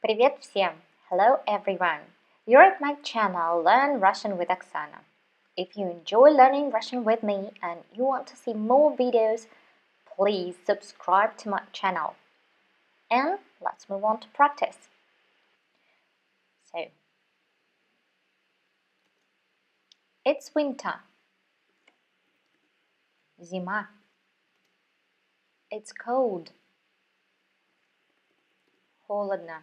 Привет всем! Hello everyone! You're at my channel Learn Russian with Oksana. If you enjoy learning Russian with me and you want to see more videos, please subscribe to my channel. And let's move on to practice. So, it's winter. Зима. It's cold. Холодно.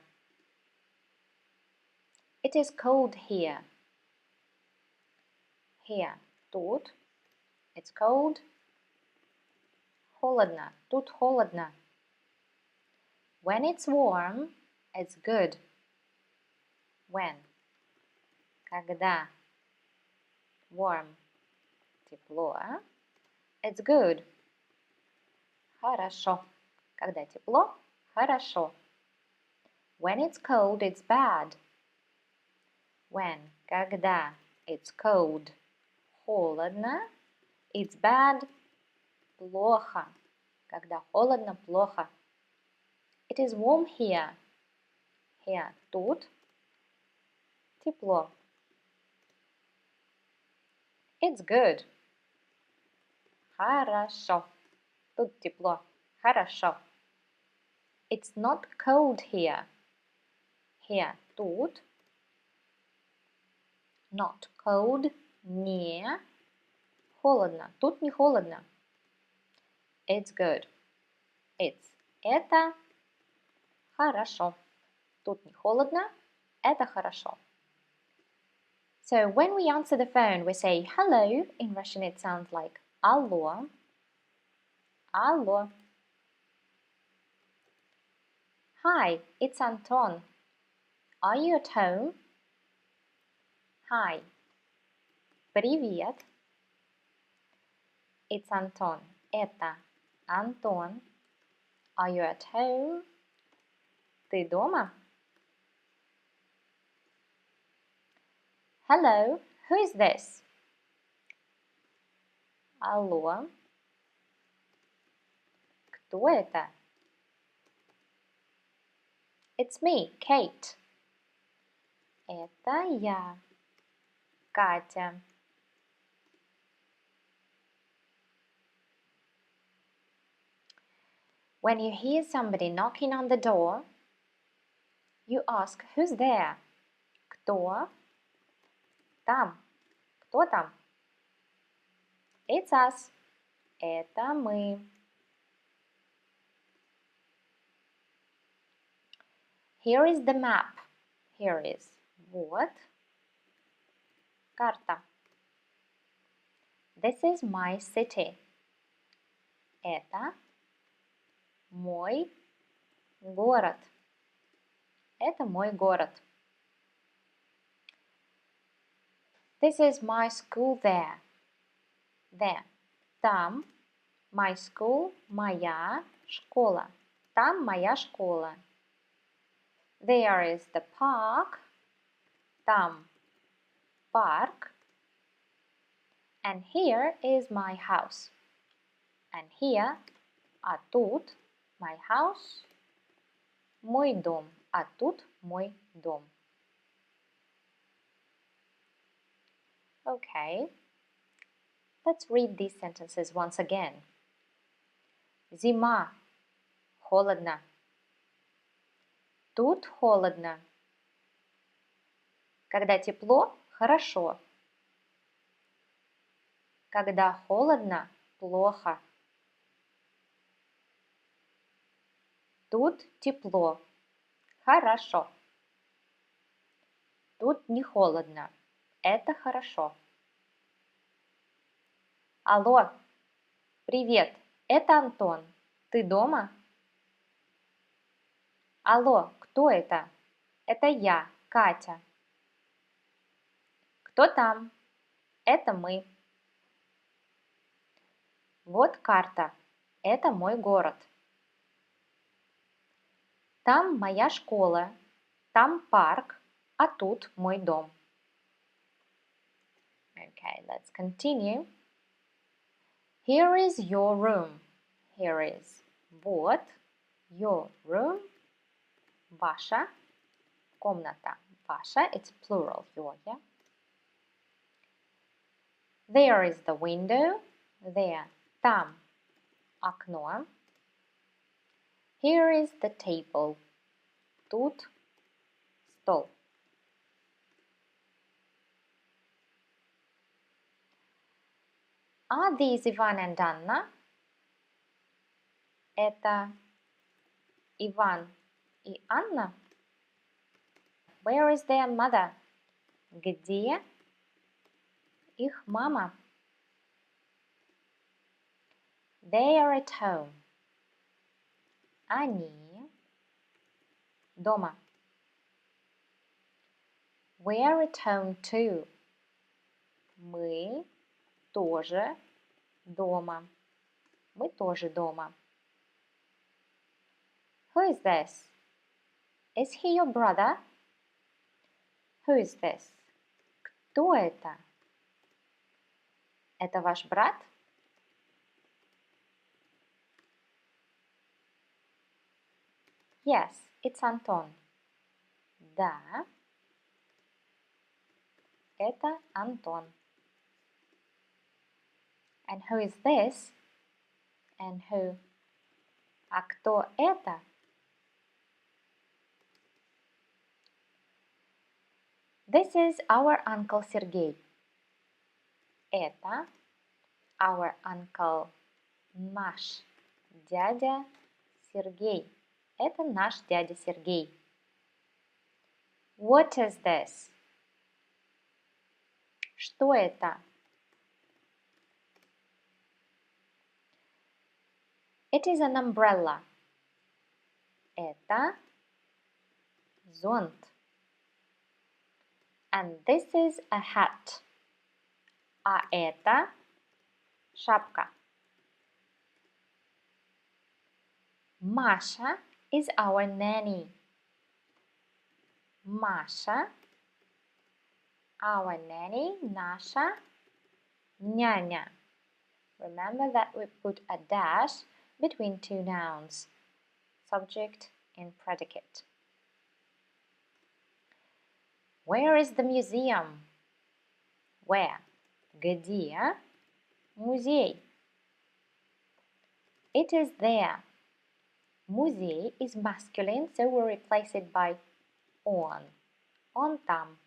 It is cold here. Here. Тут. It's cold. Холодно. Тут холодно. When it's warm, it's good. When? Когда? Warm. Тепло. It's good. Хорошо. Когда тепло, хорошо. When it's cold, it's bad. When? Когда? It's cold. Холодно. It's bad. Плохо. Когда холодно, плохо. It is warm here. Here. Тут. Тепло. It's good. Хорошо. Тут тепло. Хорошо. It's not cold here. Here. Тут. Not cold. Не. Холодно. Тут не холодно. It's good. It's. Это хорошо. Тут не холодно. Это хорошо. So when we answer the phone, we say hello. In Russian, it sounds like алло. Алло. Hi, it's Anton. Are you at home? Hi. Привет. It's Anton. Это Антон. Are you at home? Ты дома? Hello, who is this? Алло. Кто это? It's me, Kate. Это я, Катя. When you hear somebody knocking on the door, you ask, who's there? Кто? Там. Кто там? It's us. Это мы. Here is the map. Here is. Вот. Карта. This is my city. Это мой город. Это мой город. This is my school there. There. Там. My school. Моя школа. Там моя школа. There is the park. Там парк. And here is my house. And here, а тут, my house, мой дом. А тут мой дом. Okay, let's read these sentences once again. Зима. Холодно. Тут холодно. Когда тепло, хорошо. Когда холодно, плохо. Тут тепло. Хорошо. Тут не холодно. Это хорошо. Алло. Привет. Это Антон. Ты дома? Алло, кто это? Это я, Катя. Кто там? Это мы. Вот карта. Это мой город. Там моя школа. Там парк. А тут мой дом. Okay, let's continue. Here is your room. Here is. Вот. Your room. Ваша комната ваша, it's plural, your, yeah? There is the window, there, там окно. Here is the table, тут стол. Are these Иван and Anna? Это Иван и Анна? Where is their mother? Где их мама? They are at home. Они дома. We are at home too. Мы тоже дома. Мы тоже дома. Who is this? Is he your brother? Who is this? Кто это? Это ваш брат? Yes, it's Антон. Да, это Антон. And who is this? And who? А кто это? This is our Uncle Sergey. Это our uncle, наш дядя Сергей. Это наш дядя Сергей. What is this? Что это? It is an umbrella. Это зонт. And this is a hat. А это шапка. Masha is our nanny. Маша, our nanny, наша няня. Remember that we put a dash between two nouns, subject and predicate. Where is the museum? Where? Где? Музей. It is there. Музей is masculine, so we replace it by on. Он там.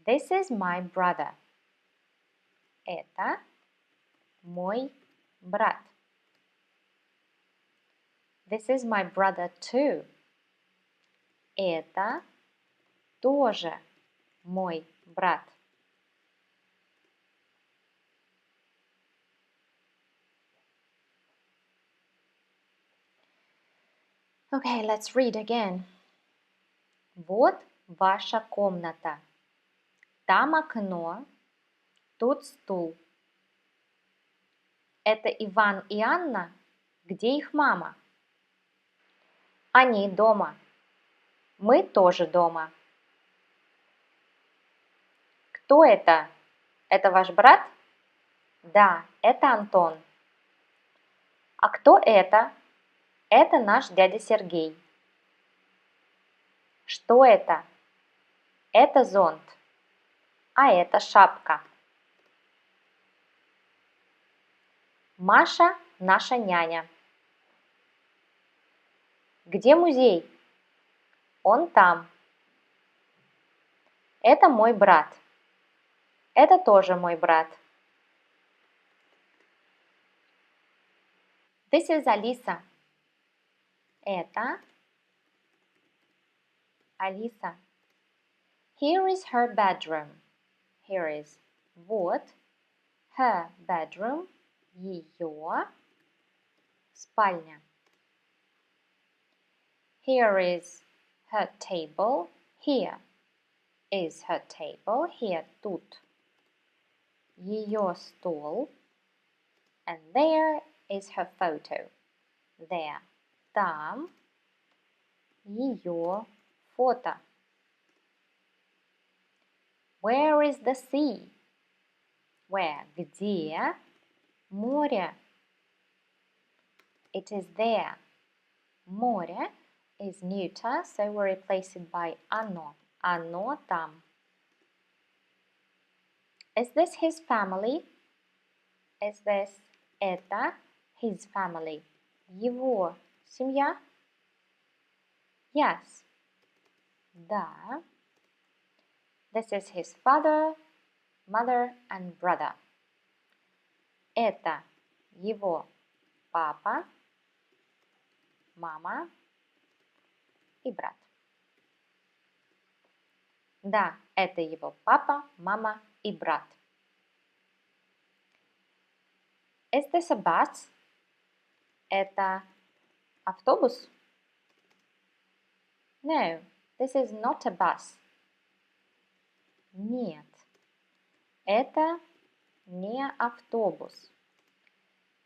This is my brother. Это мой брат. This is my brother too. Это тоже мой брат. Okay, let's read again. Вот ваша комната. Там окно, тут стул. Это Иван и Анна? Где их мама? Они дома. Мы тоже дома. Кто это? Это ваш брат? Да, это Антон. А кто это? Это наш дядя Сергей. Что это? Это зонт. А это шапка. Маша – наша няня. Где музей? Он там. Это мой брат. Это тоже мой брат. This is Алиса. Это Алиса. Here is her bedroom. Here is вот her bedroom, ее спальня. Here is her table. Here is her table. Here тут ее стол. And there is her photo. There. Там ее фото. Where is the sea? Where? Где? Море. It is there. Море is neuter, so we replace it by оно. Оно там. Is this his family? Is this это his family? Его семья? Yes. Да. This is his father, mother and brother. Это его папа, мама и брат. Да, это его папа, мама и брат. Is this a bus? Это автобус? No, this is not a bus. Нет, это не автобус.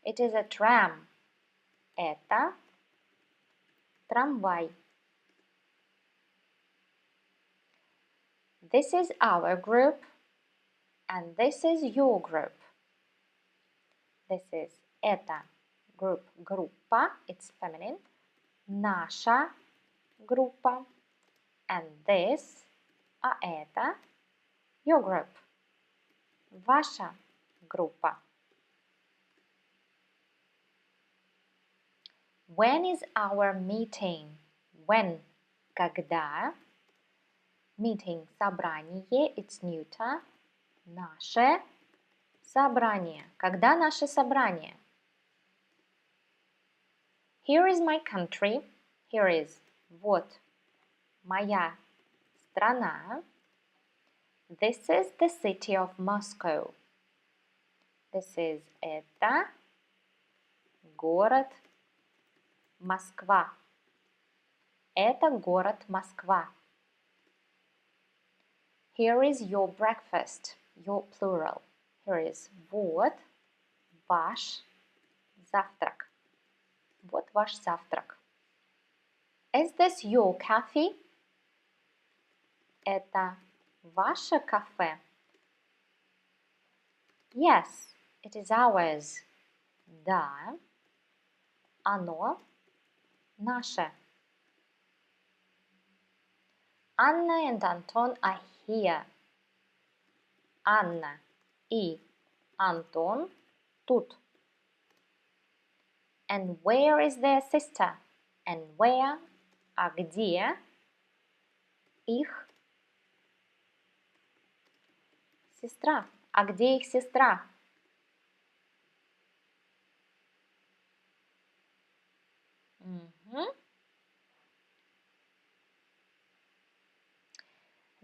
It is a tram. Это трамвай. This is our group and this is your group. This is это group, группа, it's feminine. Наша группа. And this, а это your group. Ваша группа. When is our meeting? When? Когда? Meeting, собрание, it's neuter. Наше собрание. Когда наше собрание? Here is my country. Here is вот моя страна. This is the city of Moscow. This is это город Москва. Это город Москва. Here is your breakfast, your plural. Here is вот ваш завтрак. Вот ваш завтрак. Is this your coffee? Это ваше кафе? Yes, it is ours. Да, оно наше. Anna and Anton are here. Анна и Антон тут. And where is their sister? And where? А где их сестра? А где их сестра?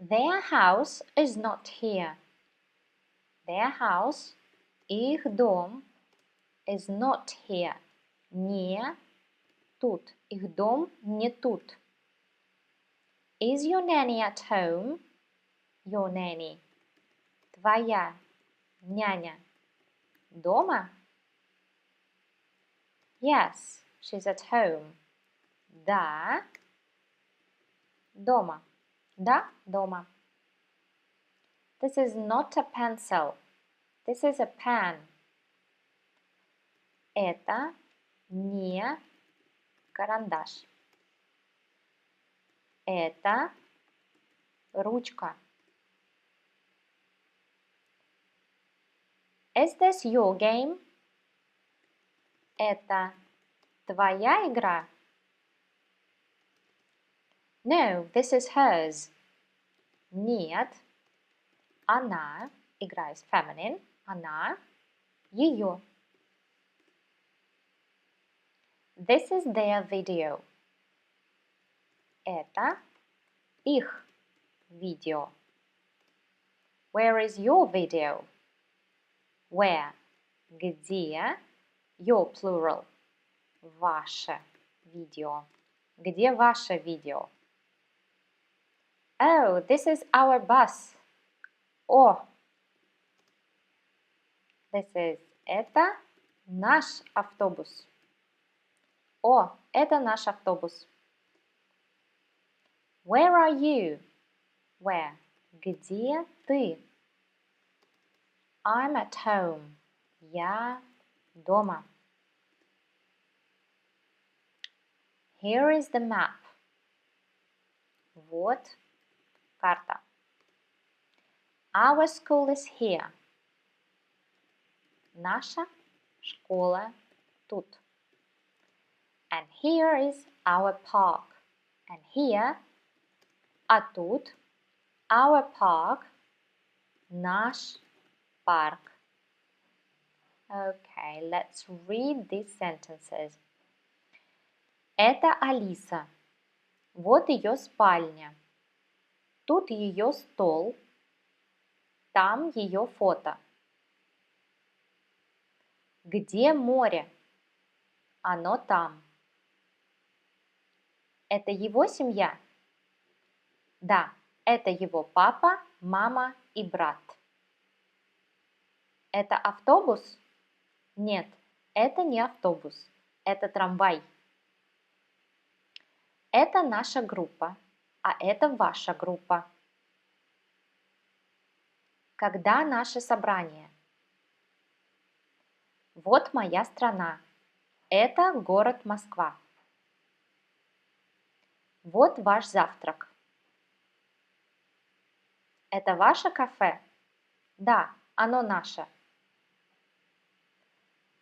Their house is not here. Their house, их дом, is not here. Не тут. Их дом не тут. Is your nanny at home? Your nanny. Твоя няня дома? Yes, she's at home. Да, дома. Да, дома. This is not a pencil. This is a pen. Это не карандаш. Это ручка. Is this your game? Это твоя игра? No, this is hers. Нет, она, игра is feminine, она, ее. This is their video. Это их видео. Where is your video? Where? Где? Your plural. Ваше видео. Где ваше видео? Oh, this is our bus. О, this is это наш автобус. О, это наш автобус. Where are you? Where? Где ты? I'm at home. Я дома. Here is the map. Вот карта. Our school is here. Наша школа тут. And here is our park. And here, а тут, our park, наш парк. Okay, let's read these sentences. Это Алиса. Вот ее спальня. Тут ее стол. Там ее фото. Где море? Оно там. Это его семья? Да, это его папа, мама и брат. Это автобус? Нет, это не автобус. Это трамвай. Это наша группа, а это ваша группа. Когда наше собрание? Вот моя страна. Это город Москва. Вот ваш завтрак. Это ваше кафе? Да, оно наше.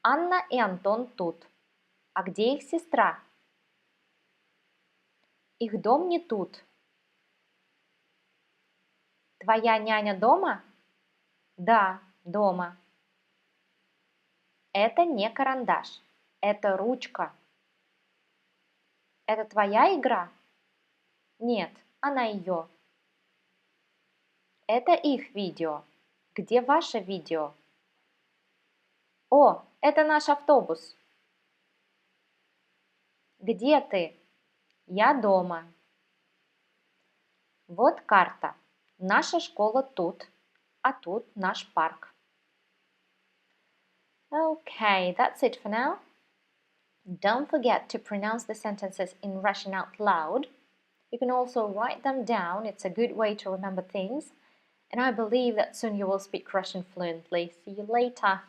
Анна и Антон тут. А где их сестра? Их дом не тут. Твоя няня дома? Да, дома. Это не карандаш, это ручка. Это твоя игра? Нет, она ее. Это их видео. Где ваше видео? О, это наш автобус. Где ты? Я дома. Вот карта. Наша школа тут, а тут наш парк. Okay, that's it for now. Don't forget to pronounce the sentences in Russian out loud. You can also write them down. It's a good way to remember things. And I believe that soon you will speak Russian fluently. See you later.